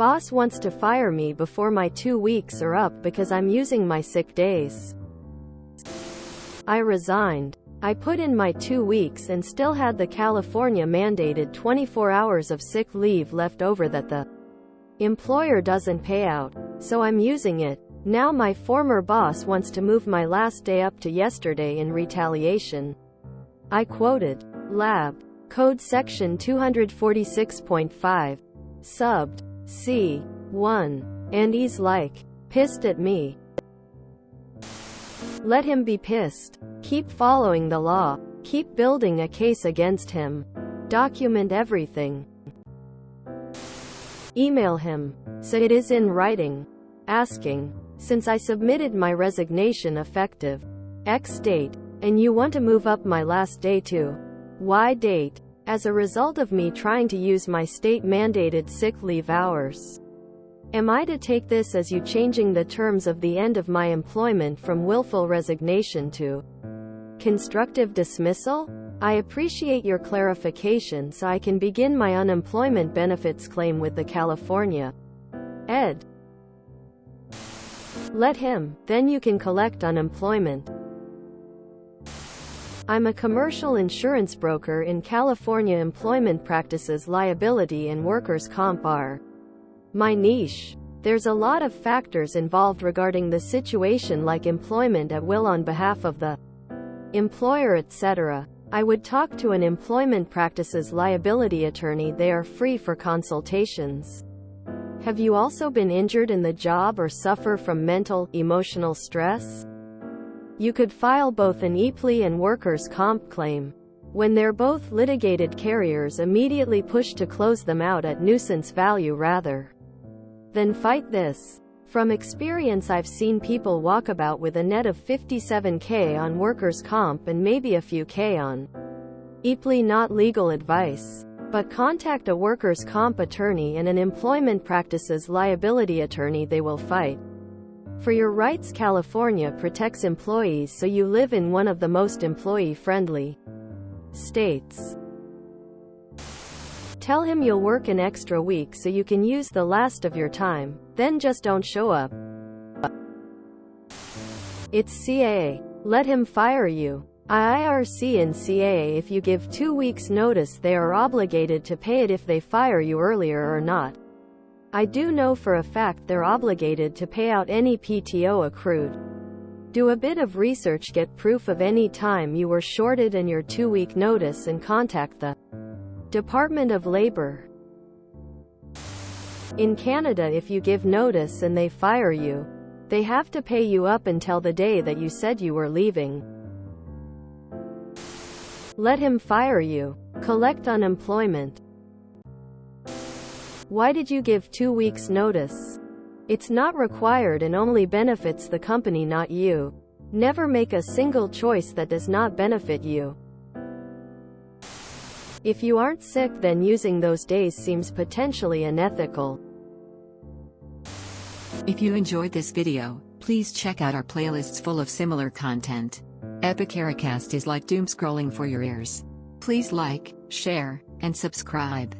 Boss wants to fire me before my 2 weeks are up because I'm using my sick days. I resigned. I put in my 2 weeks and still had the California mandated 24 hours of sick leave left over that the employer doesn't pay out, so I'm using it. Now my former boss wants to move my last day up to yesterday in retaliation. I quoted Lab Code Section 246.5, subbed C1, and he's like, pissed at me. Let him be pissed. Keep following the law. Keep building a case against him. Document everything. Email him, so it is in writing, asking, since I submitted my resignation effective X date, and you want to move up my last day to Y date, as a result of me trying to use my state-mandated sick leave hours. Am I to take this as you changing the terms of the end of my employment from willful resignation to constructive dismissal? I appreciate your clarification so I can begin my unemployment benefits claim with the California Ed. Let him, then you can collect unemployment. I'm a commercial insurance broker in California. Employment practices, liability and workers' comp are my niche. There's a lot of factors involved regarding the situation, like employment at will on behalf of the employer, etc. I would talk to an employment practices liability attorney. They are free for consultations. Have you also been injured in the job or suffer from mental, emotional stress? You could file both an EPLE and workers' comp claim. When they're both litigated, carriers immediately push to close them out at nuisance value rather than fight this. From experience, I've seen people walk about with a net of $57K on workers' comp and maybe a few K on EPLE. Not legal advice, but contact a workers' comp attorney and an employment practices liability attorney. They will fight for your rights. California protects employees, so you live in one of the most employee-friendly states. Tell him you'll work an extra week so you can use the last of your time, then just don't show up. It's CAA. Let him fire you. IRC and CAA. If you give 2 weeks notice, they are obligated to pay it if they fire you earlier or not. I do know for a fact they're obligated to pay out any PTO accrued. Do a bit of research, get proof of any time you were shorted and your 2-week notice, and contact the Department of Labor. In Canada, if you give notice and they fire you, they have to pay you up until the day that you said you were leaving. Let him fire you. Collect unemployment. Why did you give 2 weeks notice? It's not required and only benefits the company, not you. Never make a single choice that does not benefit you. If you aren't sick, then using those days seems potentially unethical. If you enjoyed this video, please check out our playlists full of similar content. Epicaricast is like doom scrolling for your ears. Please like, share, and subscribe.